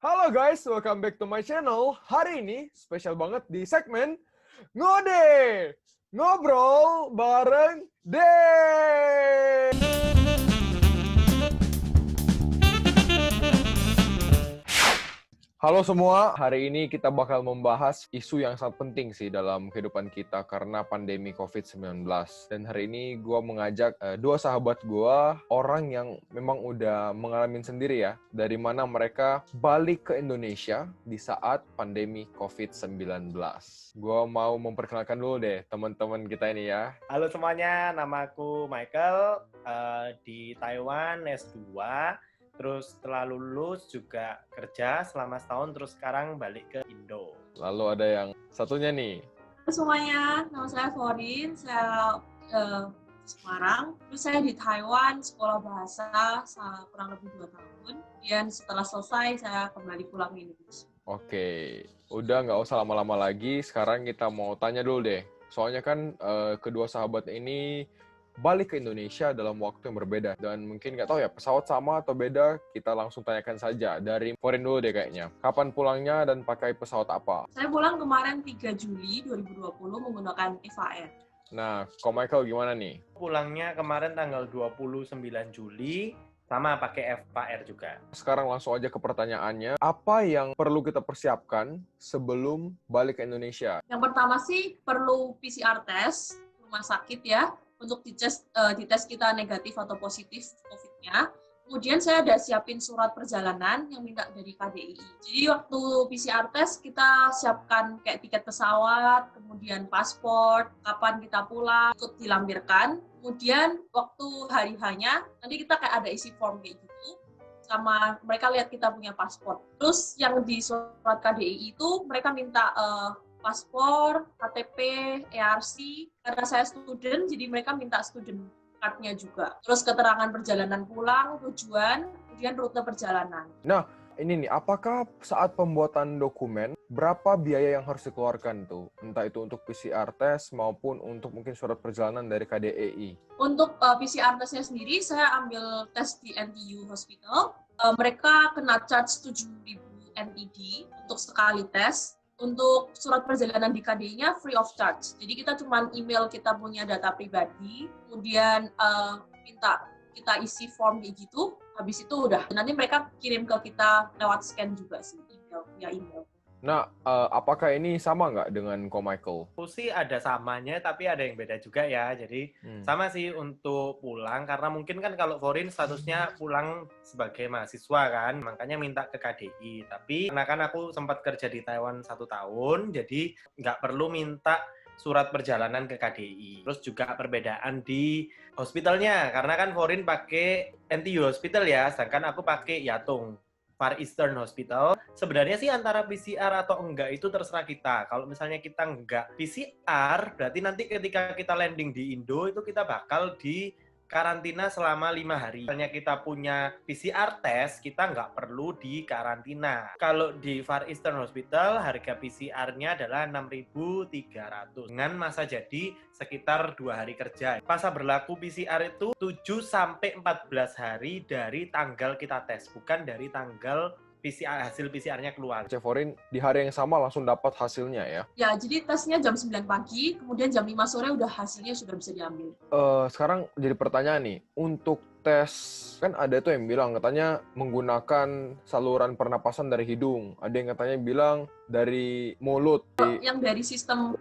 Halo guys, welcome back to my channel. Hari ini spesial banget di segmen Ngode, ngobrol bareng Dave. Halo semua, hari ini kita bakal membahas isu yang sangat penting sih dalam kehidupan kita karena pandemi COVID-19. Dan hari ini gue mengajak dua sahabat gue, orang yang memang udah mengalami sendiri ya, dari mana mereka balik ke Indonesia di saat pandemi COVID-19. Gue mau memperkenalkan dulu deh teman-teman kita ini ya. Halo semuanya, nama aku Michael, di Taiwan S2, terus setelah lulus juga kerja selama setahun, terus sekarang balik ke Indo. Lalu ada yang satunya nih. Halo semuanya, nama saya Florin, saya Semarang. Terus saya di Taiwan, sekolah bahasa kurang lebih 2 tahun. Dan setelah selesai, saya kembali pulang ke Indonesia. Oke, udah nggak usah lama-lama lagi. Sekarang kita mau tanya dulu deh. Soalnya kan kedua sahabat ini balik ke Indonesia dalam waktu yang berbeda. Dan mungkin nggak tahu ya, pesawat sama atau beda, kita langsung tanyakan saja. Dari Foreign dulu deh kayaknya. Kapan pulangnya dan pakai pesawat apa? Saya pulang kemarin 3 Juli 2020 menggunakan EVA Air. Nah, Ko Michael gimana nih? Pulangnya kemarin tanggal 29 Juli, sama pakai EVA Air juga. Sekarang langsung aja ke pertanyaannya. Apa yang perlu kita persiapkan sebelum balik ke Indonesia? Yang pertama sih perlu PCR test rumah sakit ya, untuk dites kita negatif atau positif COVID-nya. Kemudian saya ada siapin surat perjalanan yang minta dari KDI. Jadi waktu PCR test kita siapkan kayak tiket pesawat, kemudian paspor, kapan kita pulang, ikut dilampirkan. Kemudian waktu hari hanya nanti kita kayak ada isi form kayak gitu, sama mereka lihat kita punya paspor. Terus yang di surat KDI itu mereka minta paspor, KTP, ERC. Karena saya student, jadi mereka minta student card-nya juga. Terus keterangan perjalanan pulang, tujuan, kemudian rute perjalanan. Nah, ini nih, apakah saat pembuatan dokumen, berapa biaya yang harus dikeluarkan tuh? Entah itu untuk PCR test maupun untuk mungkin surat perjalanan dari KDEI. Untuk PCR testnya sendiri, saya ambil tes di NTU Hospital. Mereka kena charge 7.000 NTD untuk sekali tes. Untuk surat perjalanan di KDI-nya free of charge. Jadi kita cuma email kita punya data pribadi, kemudian minta kita isi form kayak gitu, habis itu udah. Nanti mereka kirim ke kita lewat scan juga sih, via email. Nah, apakah ini sama nggak dengan Ko Michael? Aku sih ada samanya, tapi ada yang beda juga ya. Jadi sama sih untuk pulang, karena mungkin kan kalau foreign statusnya pulang sebagai mahasiswa kan, makanya minta ke KDI. Tapi karena kan aku sempat kerja di Taiwan 1 tahun, jadi nggak perlu minta surat perjalanan ke KDI. Terus juga perbedaan di hospitalnya, karena kan foreign pakai NTU Hospital ya, sedangkan aku pakai Yatung Far Eastern Hospital. Sebenarnya sih antara PCR atau enggak itu terserah kita. Kalau misalnya kita enggak PCR, berarti nanti ketika kita landing di Indo itu kita bakal di karantina selama 5 hari. Misalnya kita punya PCR test, kita nggak perlu di karantina. Kalau di Far Eastern Hospital, harga PCR-nya adalah 6.300 dengan masa jadi sekitar 2 hari kerja. Masa berlaku PCR itu 7-14 hari dari tanggal kita tes, bukan dari tanggal hasil PCR-nya keluar. Chef Foreign di hari yang sama langsung dapat hasilnya ya? Ya, jadi tesnya jam 9 pagi, kemudian jam 5 sore udah hasilnya sudah bisa diambil. Sekarang jadi pertanyaan nih, untuk tes, kan ada tuh yang bilang katanya menggunakan saluran pernapasan dari hidung. Ada yang katanya bilang dari mulut. Yang dari sistem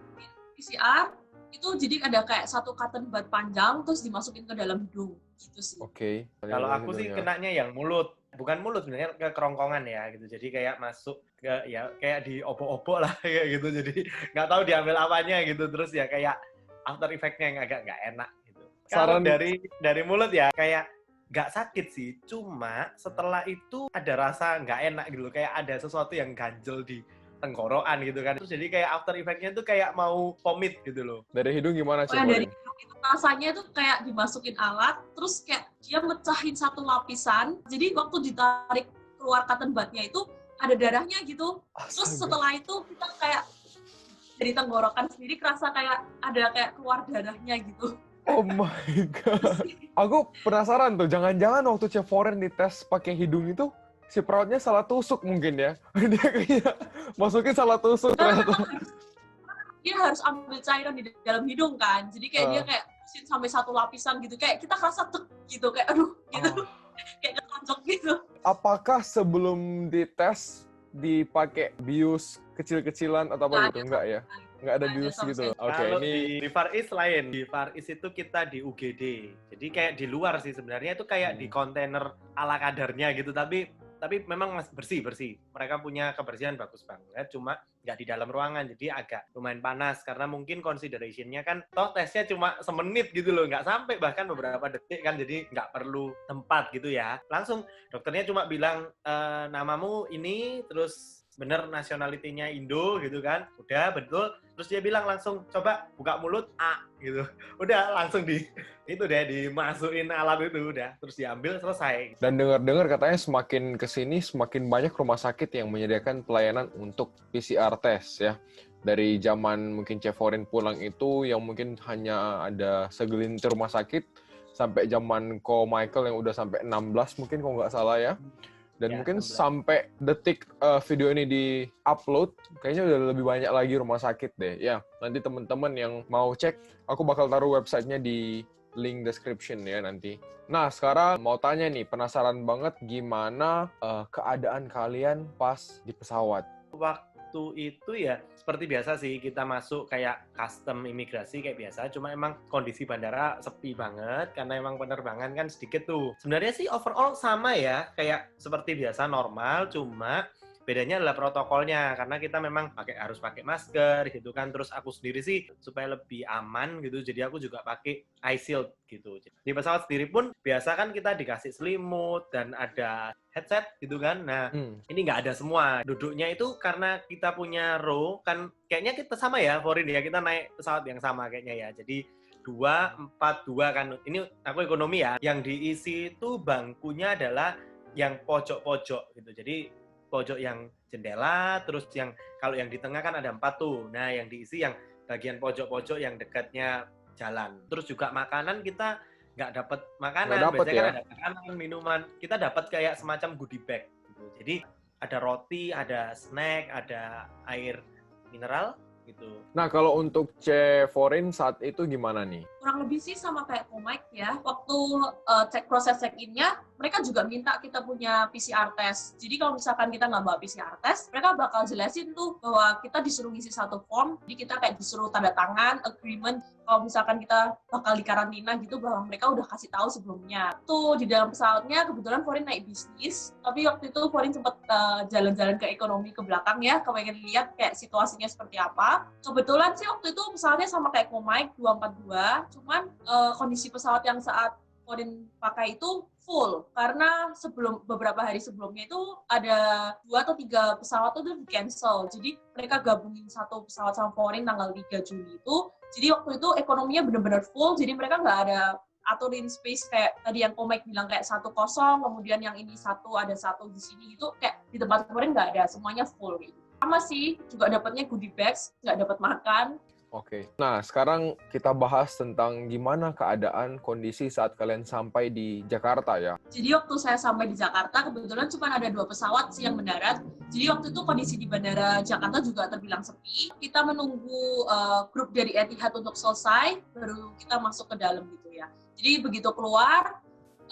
PCR, itu jadi ada kayak satu cotton bud panjang, terus dimasukin ke dalam hidung. Gitu sih. Oke. Kalau aku sih kenanya yang mulut. Bukan mulut sebenarnya, ke kerongkongan ya gitu. Jadi kayak masuk ke ya kayak di obok-obok lah kayak gitu. Jadi nggak tahu diambil apanya gitu. Terus ya kayak after effect-nya yang agak nggak enak gitu. Kalau dari mulut ya kayak nggak sakit sih. Cuma setelah itu ada rasa nggak enak gitu. Kayak ada sesuatu yang ganjel di tenggorokan gitu kan. Terus jadi kayak after effect-nya tuh kayak mau vomit gitu loh. Dari hidung gimana sih? Dari hidung itu rasanya itu kayak dimasukin alat, terus kayak dia mecahin satu lapisan. Jadi waktu ditarik keluar cotton bud-nya itu ada darahnya gitu. Terus setelah itu kita kayak dari tenggorokan sendiri kerasa kayak ada kayak keluar darahnya gitu. Oh my god. Aku penasaran tuh, jangan-jangan waktu Chef Foreign dites pakai hidung itu si perawatnya salah tusuk mungkin ya. Dia kayak masukin salah tusuk ternyata. Dia harus ambil cairan di dalam hidung kan, jadi kayak dia kayak bersihin sampai 1 lapisan gitu, kayak kita kerasa tek gitu, kayak aduh gitu, kayak ketonjok gitu. Apakah sebelum dites dipakai bius kecil-kecilan atau apa gitu? Enggak ya? Enggak ada bius gitu. Oke, Kalau ini di Far East lain. Di Far East itu kita di UGD. Jadi kayak di luar sih sebenarnya, itu kayak di kontainer ala kadarnya gitu, tapi memang masih bersih. Mereka punya kebersihan bagus banget, cuma nggak di dalam ruangan, jadi agak lumayan panas karena mungkin consideration-nya kan toh tesnya cuma semenit gitu loh, nggak sampai bahkan beberapa detik kan, jadi nggak perlu tempat gitu ya. Langsung dokternya cuma bilang namamu ini, terus bener nationality-nya Indo gitu kan, udah betul, terus dia bilang langsung coba buka mulut A gitu, udah langsung itu deh dimasukin alat itu, udah terus diambil selesai. dan dengar-dengar katanya semakin kesini semakin banyak rumah sakit yang menyediakan pelayanan untuk PCR test ya. Dari zaman mungkin Chef Forin pulang itu yang mungkin hanya ada segelintir rumah sakit, sampai zaman Ko Michael yang udah sampai 16 mungkin kalau nggak salah ya. Dan Ya, mungkin 16. sampai detik video ini di-upload, kayaknya udah lebih banyak lagi rumah sakit deh. Ya, nanti teman-teman yang mau cek, aku bakal taruh websitenya di link description ya nanti. Nah, sekarang mau tanya nih, penasaran banget gimana keadaan kalian pas di pesawat? Waktu itu ya seperti biasa sih, kita masuk kayak custom imigrasi kayak biasa, cuma emang kondisi bandara sepi banget karena emang penerbangan kan sedikit tuh. Sebenarnya sih overall sama ya, kayak seperti biasa normal, cuma bedanya adalah protokolnya, karena kita memang harus pakai masker gitu kan. Terus aku sendiri sih supaya lebih aman gitu, jadi aku juga pakai eye shield gitu. Di pesawat sendiri pun biasa kan kita dikasih selimut dan ada headset gitu kan. Nah, ini nggak ada semua. Duduknya itu karena kita punya row kan, kayaknya kita sama ya, Forin ya, kita naik pesawat yang sama kayaknya ya. Jadi 2-4-2 kan. Ini aku ekonomi ya. Yang diisi itu bangkunya adalah yang pojok-pojok gitu. Jadi pojok yang jendela, terus yang kalau yang di tengah kan ada 4 tuh. Nah, yang diisi yang bagian pojok-pojok yang dekatnya jalan. Terus juga makanan kita nggak dapat makanan. Nggak dapet Biasanya kan ya? ada makanan, minuman. Kita dapat kayak semacam goodie bag gitu. Jadi ada roti, ada snack, ada air mineral gitu. Nah, kalau untuk Chef Forin saat itu gimana nih? Kurang lebih sih sama kayak Komik ya. Waktu proses check-in-nya, mereka juga minta kita punya PCR test. Jadi kalau misalkan kita nggak bawa PCR test, mereka bakal jelasin tuh bahwa kita disuruh ngisi satu form, jadi kita kayak disuruh tanda tangan, agreement, kalau misalkan kita bakal dikarantina gitu, bahwa mereka udah kasih tahu sebelumnya. Tuh di dalam pesawatnya, kebetulan Forin naik bisnis, tapi waktu itu Forin sempat jalan-jalan ke ekonomi ke belakang ya, pengen lihat kayak situasinya seperti apa. Kebetulan sih waktu itu pesawatnya sama kayak Komik 242, cuman kondisi pesawat yang saat Forin pakai itu full, karena beberapa hari sebelumnya itu ada 2 atau 3 pesawat itu di cancel. Jadi mereka gabungin satu pesawat sama Forin tanggal 3 Juli itu. Jadi waktu itu ekonominya benar-benar full, jadi mereka nggak ada aturin space kayak tadi yang Komik bilang kayak 1 kosong, kemudian yang ini ada satu di sini gitu, kayak di tempat Forin nggak ada, semuanya full gitu. Sama sih, juga dapatnya goodie bags, nggak dapat makan. Oke. Nah, sekarang kita bahas tentang gimana keadaan kondisi saat kalian sampai di Jakarta ya. Jadi waktu saya sampai di Jakarta, kebetulan cuma ada 2 pesawat sih yang mendarat. Jadi waktu itu kondisi di Bandara Jakarta juga terbilang sepi. Kita menunggu grup dari Etihad untuk selesai, baru kita masuk ke dalam gitu ya. Jadi begitu keluar,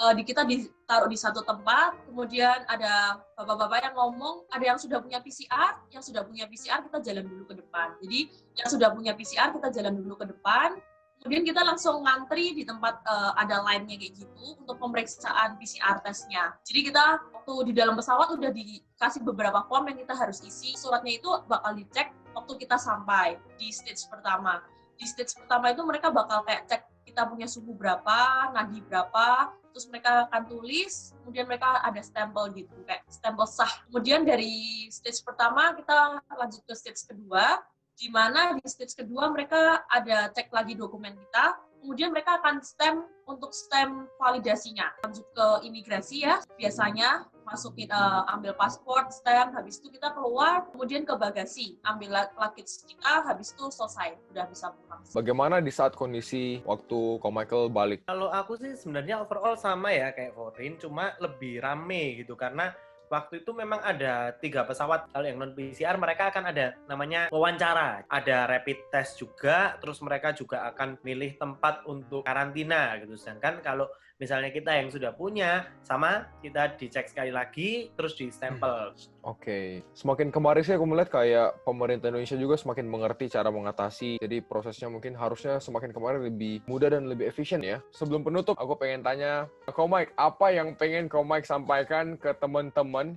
kita ditaruh di satu tempat, kemudian ada bapak-bapak yang ngomong, ada yang sudah punya PCR, kita jalan dulu ke depan. Jadi yang sudah punya PCR kita jalan dulu ke depan, kemudian kita langsung ngantri di tempat ada line-nya kayak gitu untuk pemeriksaan PCR testnya. Jadi kita waktu di dalam pesawat udah dikasih beberapa form yang kita harus isi, suratnya itu bakal dicek waktu kita sampai di stage pertama. Di stage pertama itu mereka bakal kayak cek kita punya suhu berapa, nadi berapa, terus mereka akan tulis, kemudian mereka ada stempel gitu, kayak stempel sah. Kemudian dari stage pertama kita lanjut ke stage kedua, di mana di stage kedua mereka ada cek lagi dokumen kita, kemudian mereka akan stamp untuk stamp validasinya. Lanjut ke imigrasi ya, biasanya masukin ambil paspor, stamp, habis itu kita keluar, kemudian ke bagasi, ambil luggage kita, habis itu selesai, udah bisa pulang. Bagaimana di saat kondisi waktu Ko Michael balik? Kalau aku sih sebenarnya overall sama ya kayak Forin, cuma lebih rame gitu, karena waktu itu memang ada 3 pesawat. Kalau yang non PCR mereka akan ada namanya wawancara, ada rapid test juga, terus mereka juga akan milih tempat untuk karantina gitu. Sedangkan kalau misalnya kita yang sudah punya, sama kita dicek sekali lagi, terus di stempel. Oke. Semakin kemarin sih aku melihat kayak pemerintah Indonesia juga semakin mengerti cara mengatasi. Jadi prosesnya mungkin harusnya semakin kemarin lebih mudah dan lebih efisien ya. Sebelum penutup, aku pengen tanya, Ko Mike, apa yang pengen Ko Mike sampaikan ke teman-teman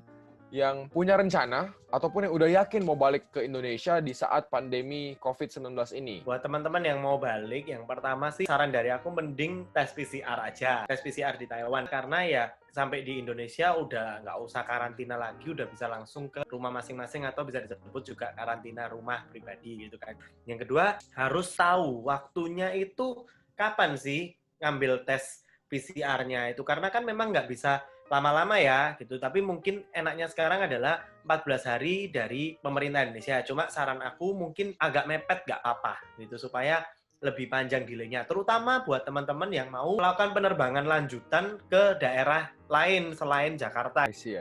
yang punya rencana ataupun yang udah yakin mau balik ke Indonesia di saat pandemi COVID-19 ini? Buat teman-teman yang mau balik, yang pertama sih saran dari aku mending tes PCR aja. Tes PCR di Taiwan. Karena ya sampai di Indonesia udah nggak usah karantina lagi, udah bisa langsung ke rumah masing-masing atau bisa disebut juga karantina rumah pribadi gitu kan. Yang kedua, harus tahu waktunya itu kapan sih ngambil tes PCR-nya itu. Karena kan memang nggak bisa lama-lama ya gitu, tapi mungkin enaknya sekarang adalah 14 hari dari pemerintah Indonesia. Cuma saran aku mungkin agak mepet nggak apa-apa gitu supaya lebih panjang delaynya, terutama buat teman-teman yang mau melakukan penerbangan lanjutan ke daerah lain selain Jakarta. I see.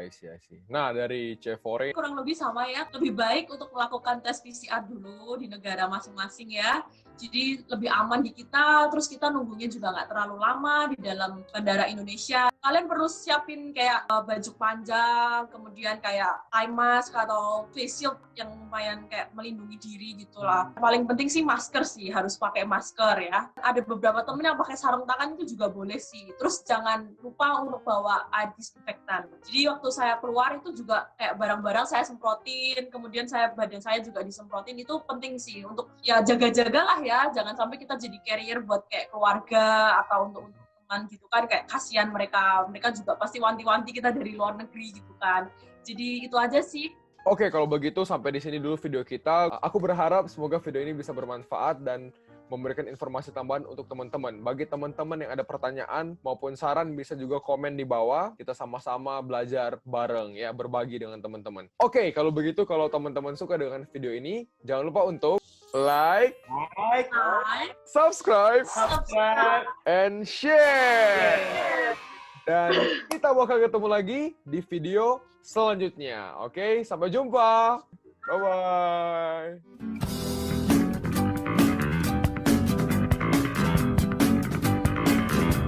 Nah, dari Cevore, Kurang lebih sama ya, lebih baik untuk melakukan tes PCR dulu di negara masing-masing ya. Jadi lebih aman di kita, terus kita nunggunya juga nggak terlalu lama di dalam bandara Indonesia. Kalian perlu siapin kayak baju panjang, kemudian kayak eye mask atau face shield yang lumayan kayak melindungi diri gitulah. Paling penting sih masker sih, harus pakai masker ya. Ada beberapa temen yang pakai sarung tangan itu juga boleh sih. Terus jangan lupa untuk bawa air disinfektan. Jadi waktu saya keluar itu juga kayak barang-barang saya semprotin, kemudian badan saya juga disemprotin. Itu penting sih untuk ya jaga-jagalah ya, jangan sampai kita jadi carrier buat kayak keluarga atau untuk teman gitu kan, kayak kasihan mereka juga pasti wanti-wanti kita dari luar negeri gitu kan. Jadi itu aja sih. Oke, kalau begitu sampai di sini dulu video kita. Aku berharap semoga video ini bisa bermanfaat dan memberikan informasi tambahan untuk teman-teman. Bagi teman-teman yang ada pertanyaan maupun saran bisa juga komen di bawah. Kita sama-sama belajar bareng ya, berbagi dengan teman-teman. Oke, kalau begitu kalau teman-teman suka dengan video ini, jangan lupa untuk like, subscribe, and share. Dan kita bakal ketemu lagi di video selanjutnya. Oke, sampai jumpa. Bye-bye.